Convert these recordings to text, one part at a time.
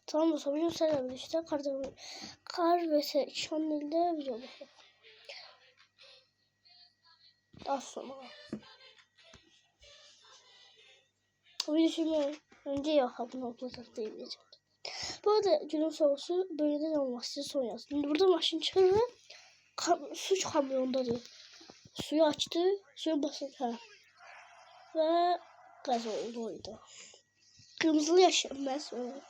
Tamam da bugün selam işte kar ve şanlı'yla video bakalım. Az sonra. Video şimdi önce yapalım noktadan diyebileceğim. Bu arada günün sorusu bölgeden olması son yazdım. Burada maşın çıkıyor ve su kamyondadır. Suyu açtı, suyu basınca ve gaz oldu. Kırmızılı yaşanmaz öyle.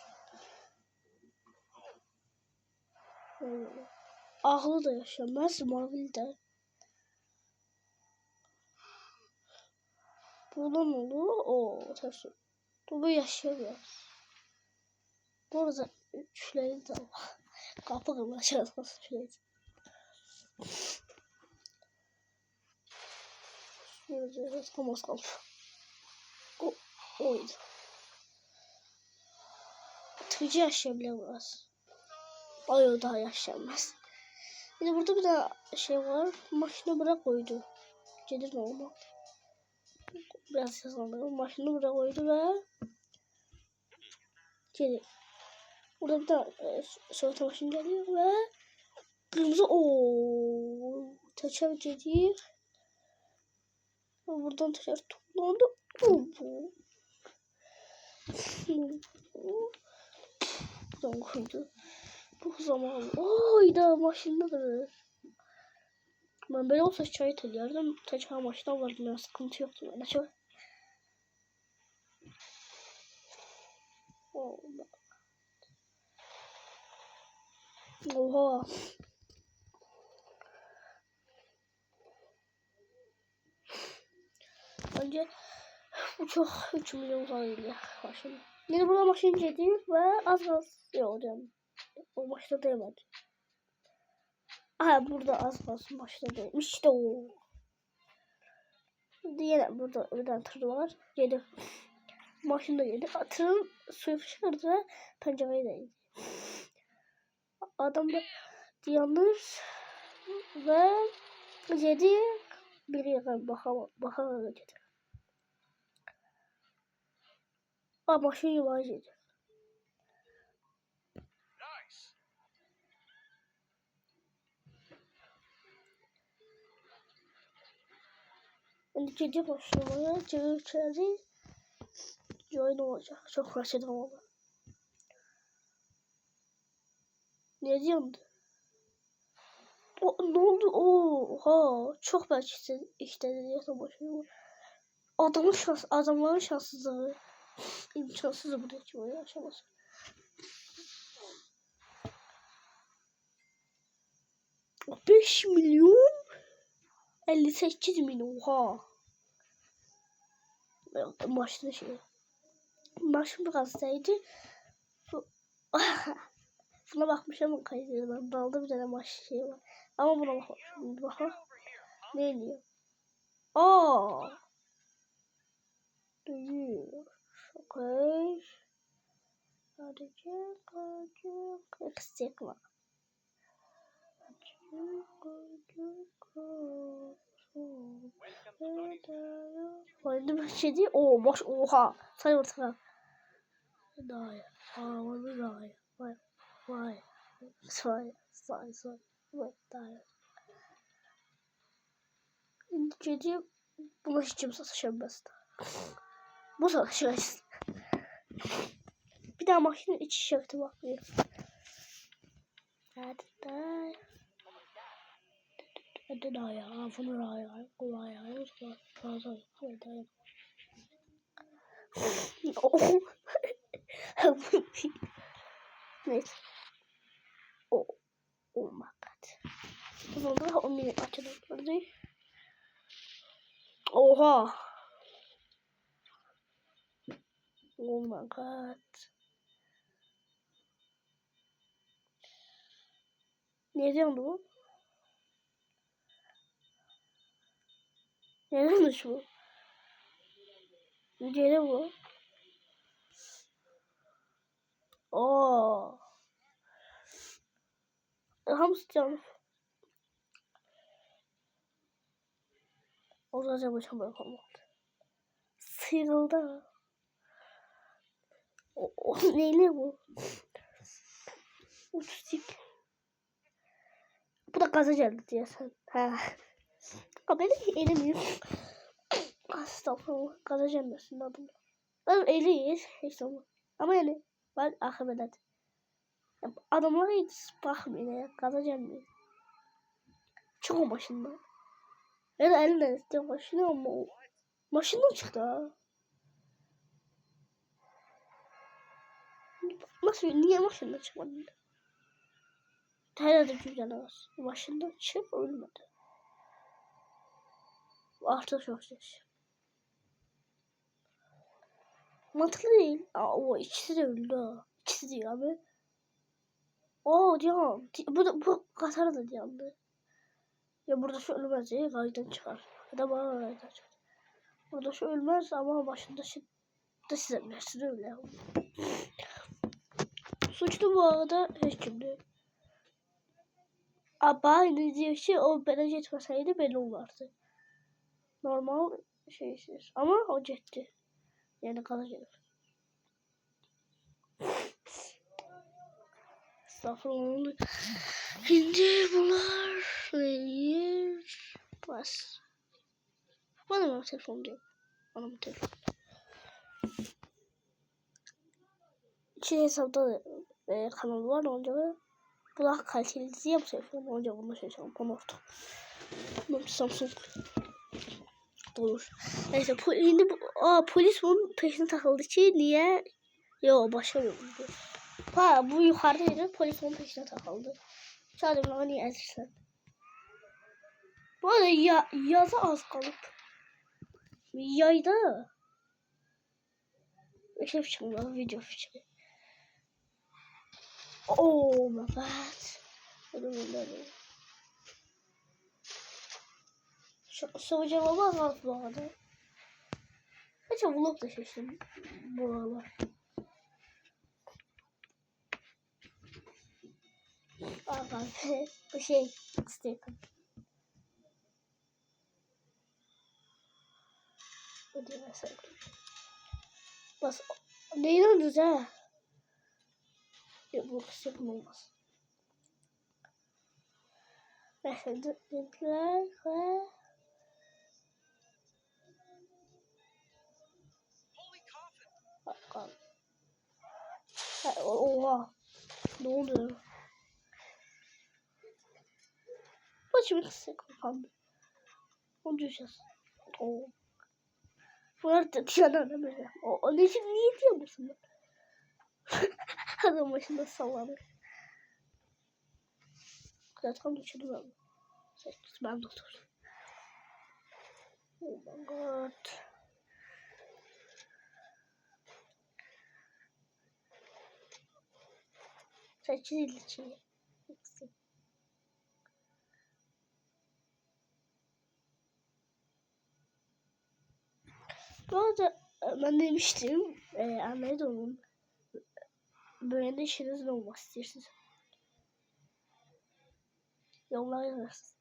Ağlı da yaşanmaz, mavili de. Bulan olur, o tersi. Bu yaşamıyor. Bu arada üçleri de var. Kapı kırma aşağıdan üçleri. Şöyle Thomas kaldı. Oydu. Tücü yaşayabilir biraz. O daha yaşanmaz. Bir de burada bir de şey var. Maşını bırak koydu. Gelir mi olmak? Biraz yazalım. Maşını bırak koydu ve gelir. Burada bir de soğutma maşını geliyor ve kırmızı teker gelir. Buradan teker toplandı. Buradan koydu. Bu zaman da maşındadır. Ben böyle olsa çay teliyordum. Teker maşına vardım ya, sıkıntı yoktu. Ben açar. Oha. Bence bu çok 3 milyon uzaylı maşın. Yine burada maşın geliyor ve az yok diyorum. O maçta değmedi. Aha burada az maçta değmiş. İşte o. Diğer burada bir tane tır var. Yedi. Maşında yedi. Tırın suyu fışkırdı ve pencereye değdi. Adam da yanlış ve yedi. Biri yakın bakalım dedi. Maşın yavaş yedi. Gece başlamaya içeri join olacak. Çok rahatsız oldu. Ne diyorsun? Ne oldu? Oha, çok belki işte diye başlıyor. Adamların şanssızlığı. İmkansız da buraya çıkmaya yaşaması. $5 milyon 58 milyon. Oha. Maçta şey. Maç gazeteydi. Buna bakmış ama kaydediyorlar. Dalda bir tane maç şey var. Ama buna bakmamışım. Bakalım. Ne diyor? Diyor. Okay. Sadece kısacık var. Oyunda bir şey değil. Boş. Oha. Say ortaya. Vay. Vay. Vay. Say. Vay. Dedi bunu hiç kimse satışamaz. Bu satışamaz. Bir daha makinenin iç şartı bakmıyor. Hadi daha ya. Bunu daha ya. Kolay ya. Fazla. Neyse. Oh my god. O zaman da 10 milyon açalım. Oha. Oh my god. Ne diyorsun bu? Ne diyormuş bu? Gene bu. Hamsi canım. Olacak bu çabuk olmadı. Sıyrıldı. Neyle bu? Uçtuk. Bu da gaza geldi diyorsun. Ha. Ha benim elim yok. Estağfurullah. Gaza gelmesin adım. Ben eliyiz. Hiç olmaz. Ama yani ben akıbelet. Adamlara hiç bakmıyor ya. Gaza gelmiyor. Çık o maşından. Ya da eline istiyor maşını ama o. Maşından çıktı ha. Nasıl? Niye maşından çıkmadın? Herhalde gücenemez. Maşından çık ölmedi. Artık çok ses. Mantıklı değil. O ikisi de öldü ha. İkisi değil abi. Diyan. Bu Katar da diyandı. Ya burada şu ölmez ya. Gayden çıkar. Ya da bana gayden çıkar. Burada şu ölmez ama başında şu da size bilirsin öyle. Suçlu bu arada hiç kimdi. Aynı diye şey o bence etmeseydi belli olurdu. Normal şeysiz. Ama o cetti. Yani kalacak. Estağfurullah. Şimdi bunlar nedir? Bas. Bana mı telefon diyor? Bana mı telefon? İçin hesapta kanalı var onca bu daha kaliteli diye bu telefon onca bunu şey çalalım. Bunu orta. Bunu Samsung. Olur. Neyse şimdi polis bunun peşine takıldı ki niye? Yo başka bir oldu. Bu yukarıdaydı polis onun peşine takıldı. Sadece bana niye ezirsen. Bu arada yazı az kalıp. Yayda. Şey çıkmıyor video çıkıyor. Oh my god. Soracağım ama az bu arada. Acaba vlog da seçtim bu aralar. Bu şey sticker. Bu diye mesela. Bas. Neyin alacağız ha? Bu sticker olmaz. Mesela linkler ve bakalım. Oha. Ne oluyor? Bu şimdi sticker kaldı. Onu düşeceğiz. Bunlar da dışarıdan böyle. Onun için niye diyor musun? Adam başında sallanır. Zaten düşündüm ben. Ben doktor. Oh my god. Seçil için. Bu arada ben demiştim anlayın onun böyle de işinizin olmak istiyorsunuz. Yollar yazarsınız.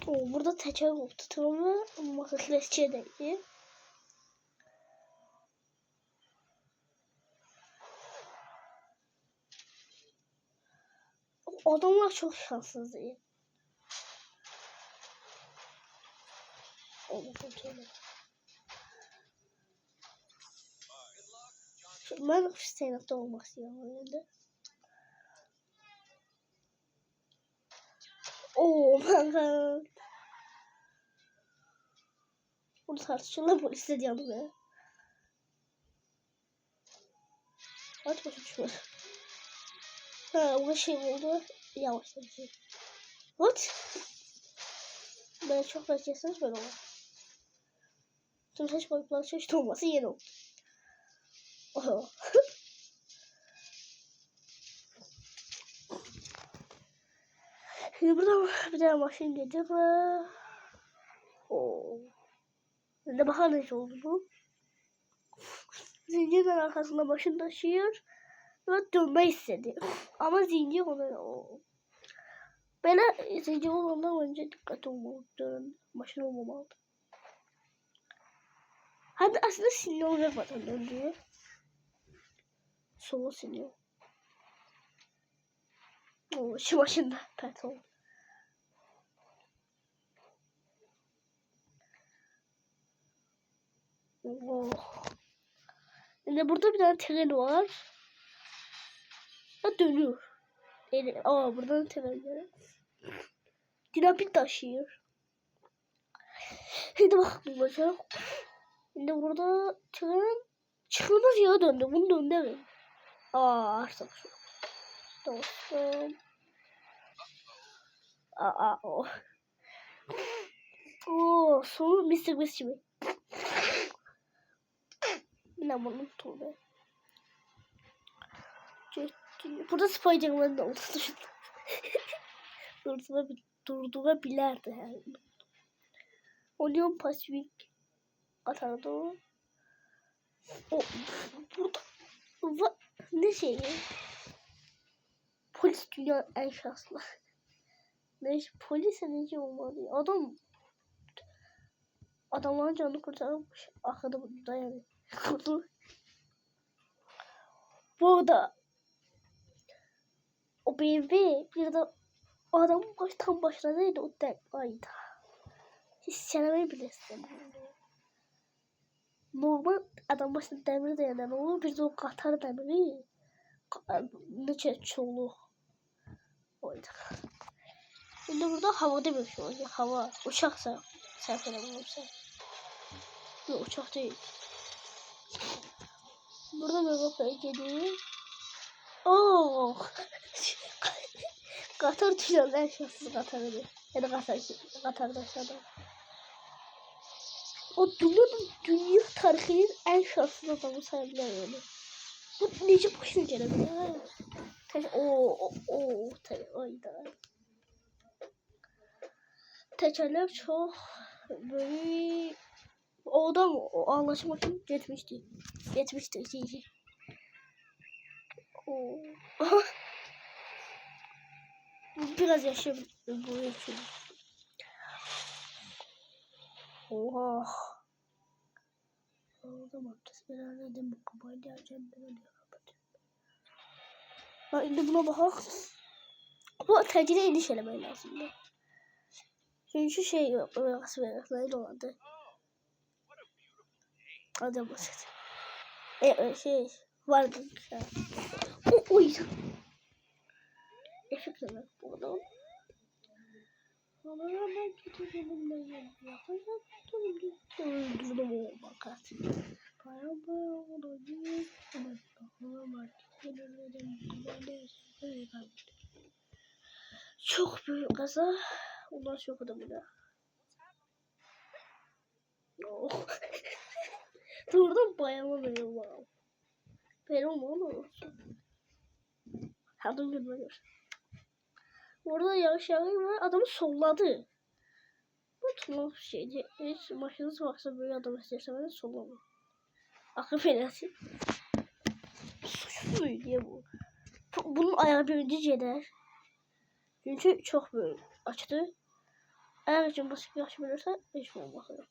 Burada teçhizat tutumu masasleşçedeydi. Adamlar çok şanssız değil. Ben Hüseyin'de olmak istiyorum öyle. My god. Bunu tartışıyorlar polis de yandı be. Aç başa düşmedi. Bu şey oldu. Yavaş bir şey. What? Ben çok bekleseniz böyle olur. Tüm saç boyutları çeşit olması yeni oldu. Şimdi burada bir tane maşin gelecek ve ne bakalım ne oldu bu? Zincirin arkasında başını taşıyor ve dönme istedi. Ama zincir ona ben zincir olandan önce dikkat olmalı. Maşin olmamalı. Hadi aslında sinyal vermeden döndürüyor. Sola sinyal. Oo, şu başında petrol. Oh. Şimdi burada bir tane tren var. Ha, dönüyor. Yani, buradan trenleri. Dinamit taşıyor. Şimdi bakalım hocam. Şimdi burada tren çıkılmaz yere döndü. Bunu döndürün. Artık şu. Dostum. O. Sonu Mr. Beast gibi. Ne bunu tutuldu. Burada Spider-Man'ın da oldu. Durdurabilirdi yani. Union Pacific atardı o. Burada ne şeyi? Polis dünya en şanslı. Ne polis nece olmalı? Adamların canını kurtarmış. Arkada burada yani. Bu arada o BMW bir de o adam tam başına değildi o tek ayda. Hiç söylemeyi bile istemiyorum. Normal adam başında demir dayanan olur. Bir de o Katar demiri. Neçe çoğunluğu oydu. Şimdi burada havada bir şey olacak. Hava. Uçaksa. Sen söylememse. Yok uçak değil. Burada bir kapıya geliyor. Katar dünyanın en şanssız Katar'ı. Ya da Katar'da aşağıda. O dünya tarihinin en şanssız adamı sayabilir yani. Bu nece başına gelebilir ha? Tabii ayda. Tekerler çok böyle o adam o anlaşmak için yetmişti. Biraz yaşayabilir bu için. Oha. Oldum abdest ilerledim bu kabayı geleceğim ben öyle kapatacağım. Şimdi buna bakalım. Bu tercihine endişelemeyi lazım. Çünkü şey yok. Nasıl verir? Olmadı. Hadi basit. Şey vardı. Oy. Efektle bu adam. Ama ben kötü benimle yapacağım. Öldürdüm o bakat. Çok büyük kaza. Ondan çok adamı Durdum bayamamıyorum var. Benim onu. Adım görmüyor. Orada yavaş var. Adamı solladı. Bu tuhaf şeydi. Hiç maşınız varsa böyle adam isterseniz sollama. Akıl fenası. Suçsuz diye bu. Bunun ayağı birinci eder. Çünkü çok böyle açtı. Eğer için basit yaşabilirse hiç mi olmaz yok.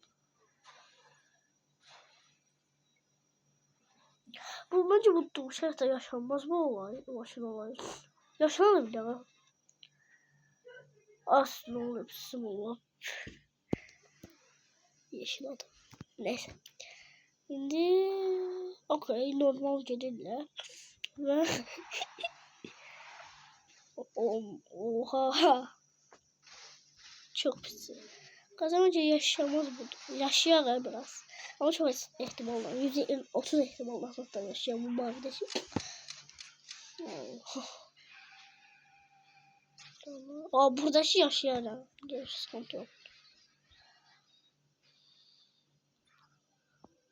Bu bence bu şartta yaşanmaz bu olay. Başın olay. Yaşanır bile var. Aslında olup small. Yeşil adam. Neyse. Şimdi okey normal gelirler. Ve oha. Çok pis. Kazanınca yaşamaz bu. Yaşıyor biraz. Ama çok ihtimal var. %30 ihtimal var hatta yaşıyor bu mavideşim. Burada şey yaşıyor hala. Gerisi sıkıntı yok.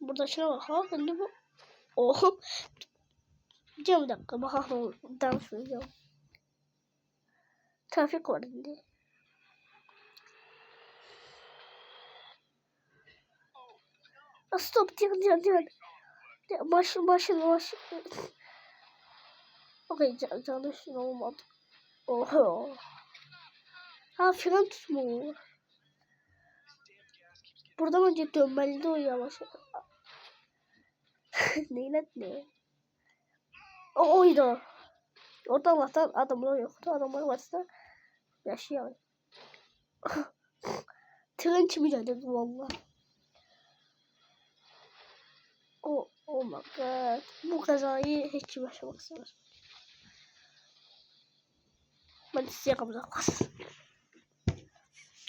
Burada şuna bak ha. Şimdi bu. Oh. Bir dakika. Bak ha. Danışmayacağım. Trafik var şimdi. Stop diyan. Başın. Okey canlı şunu olmadı. Oho. Ha fren tutmuyor. Buradan önce dönmeli de o yavaş. Neyle ne? O oydu. Orada Allah'tan adamlar yoktu. Adamlar varsa yaşayalım. Tren kimi geldi valla. Oh my god. Bu kazayı hiç kim yaşamak istemez. Ben size yakamayacağım.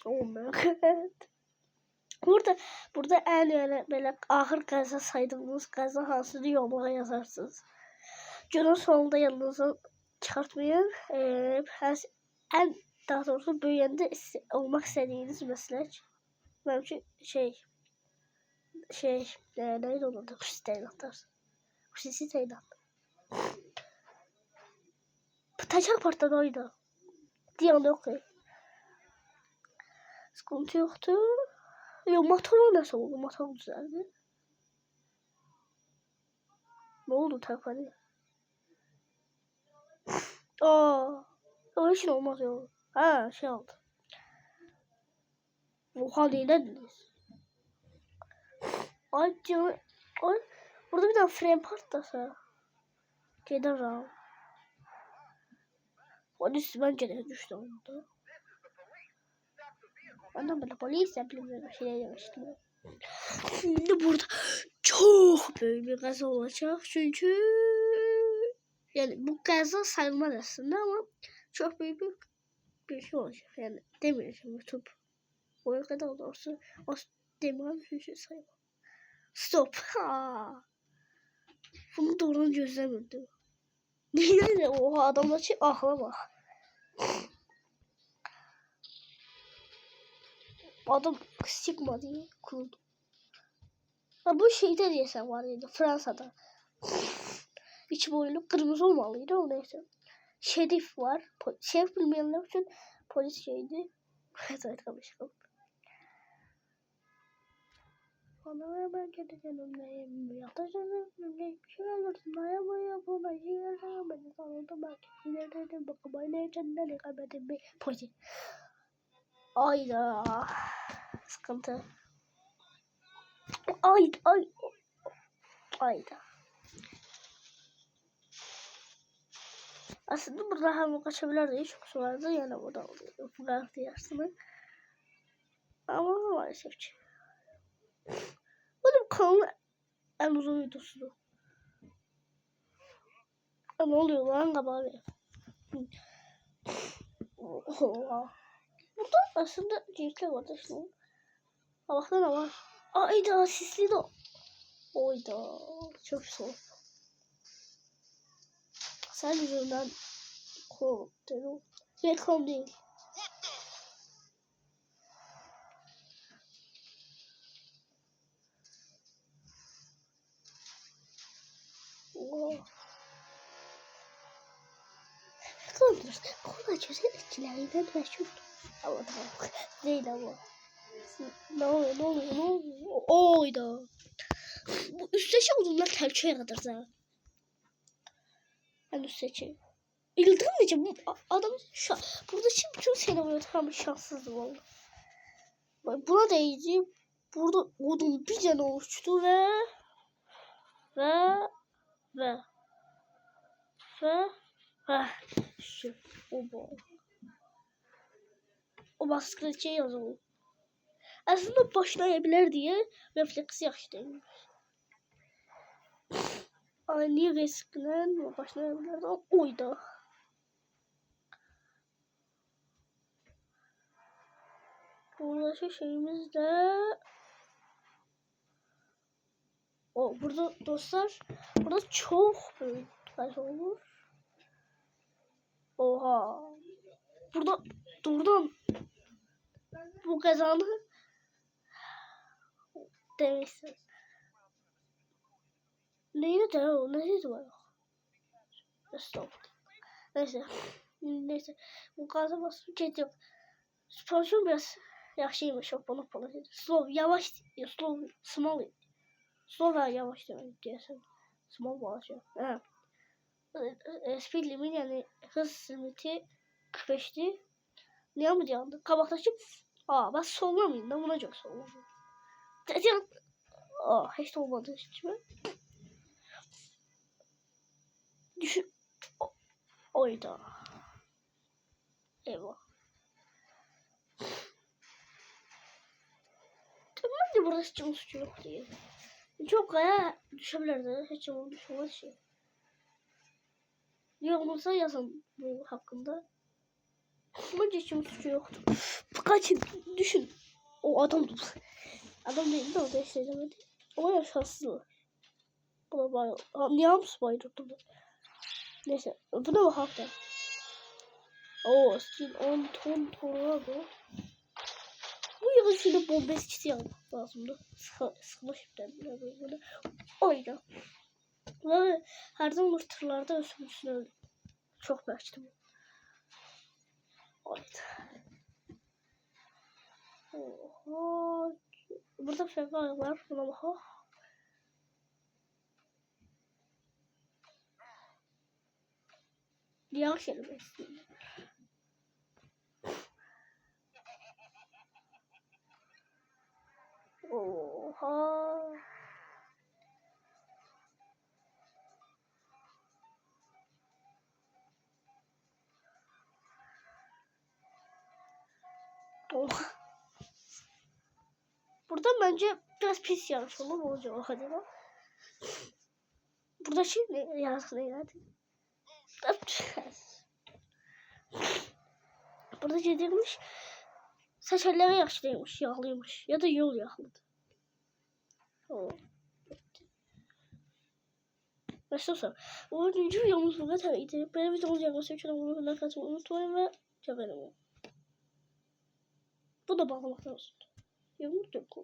Oh my god. Burada en öyle böyle ahır qaza saydığınız qaza hansıdır yorumlara yazarsınız. Günün sonunda yanınızı çıxartmayın. En daha doğrusu böyüyəndə olmaq istədiyiniz məslək. Mənim üçün neydi onun adı? Xüsusi təyinatlar. Xüsusi təyinat. Təkər partladı oydu. Diyan yok. Sıkıntı yoktu. Yok motoru nasıl oldu? Motor düzeldi. Ne oldu tayfani? O hiç olmaz ya. Ha şey oldu. Oha neydiniz? Ay canım. Ay. Burada bir tane frame partlasa. Giderim. Polis bence de düştü orada. Ondan böyle polis yapayım bir şey demiştim. Şimdi burada çok büyük bir kaza olacak çünkü yani bu kaza sayılmaz aslında ama çok büyük bir şey olacak yani demiyorum YouTube o kadar doğrusu o demiyorum çünkü sayılmaz. Stop. Bunu doğrudan gözlemirdim. Neyse oha adamlar için ahla bak. Adam Sigma diye kuruldu. Ha, bu şeyde diyesen var ya Fransa'da. İç boylu kırmızı olmalıydı o neyse. Şerif var. Şerif bilmeyenler için polis şeydi. Evet konuşalım. Bana ben kendi kendimdeyim. Yaklaşırım. Bir şey alırsın. Ayamaya buna yiyelim. Beni sanırdım belki. İlerledim. Bakın aynı içinde ne kaybettim bir polis. Ayda. Sıkıntı. Ayda. Aslında burada hem kaçabilirdi. Çok su vardı. Yani burada bıraktı yarsını. Ama maalesef ki. Benim kanalım en uzun videosu. Ne oluyor lan kabari? Burada aslında cinkler vardı şimdi. Allah'tan ne var? Ayda sisli de. Oyda çok soğuk. Sen yüzünden korktum. Reklam değil. Reklamdır. Kola çözen etkilerinden meşhur. Ama tamam. Değil ama. Ne oluyor? Oyda. Bu üstteşi olduğundan tepkiye kadar da. Ben üstteşi. İlginç bu adam burada şimdi bütün senaryo tam şanssızdı valla. Buna değdi. Burada odun bir tane uçtu ve şu o baskı şey yazıyor. Aslında başlayabilir diye refleks yaştım. Aynı riskle başlayabilirdi. Oydu. Buradaki şeyimiz de burada dostlar burada çok büyük kaç olur. Oha. Buradan bu kazanı demişsin. Neydi de o? Neydi var? Stop. Neyse. Bu kaza basıp geçiyor. Sponsor biraz yaxşıymış o bunu falan. Yavaş small yavaş demek diyorsun. Small başlıyor. Evet. Speed limit yani hız limiti 45'ti. Ne yapacağım? Kabaktaki ben sollamayayım buna çok sollamayayım. Hiç olmadı hiç mi? Düşün. Oyda. Eyvah. Tamam da burada hiç suçu yok diye. Çok kaya düşebilirdi. Hiç düşmez şey. Yorumlarsa yazın bu hakkında. Bence hiç suçu yoktu. Kaçın düşün. O adam değil de o da işlemedi. Ama yaşasızlar. Buna bayıl. Niye hamsi bayıldı bu? Neyse. Bu da bak da. Oo, Steam 10 ton bu. Bu yıl şimdi bombes çiti almak lazımdı. Sıkma şimdiden böyle. Oyna. Ve her zaman tırlarda üstümüzün öldü. Çok başladım. Oyna. Oha. Burada bir şey var. Buna bak. Diğer kelime istiyorum. Oha. Oha. Burada bence biraz pis yanlış olur mu olacak o kadar. Burada şey ne yazık ne yani. Burada şey demiş. Saçları yaşlıymış, yağlıymış ya da yol yağlıdı. Başlasın. 10. videomuz bu kadarıydı. Benim videomu izlemesi için abone olmayı unutmayın ve çabalımı. Bu da bağlamaktan olsun. Yumurta yok.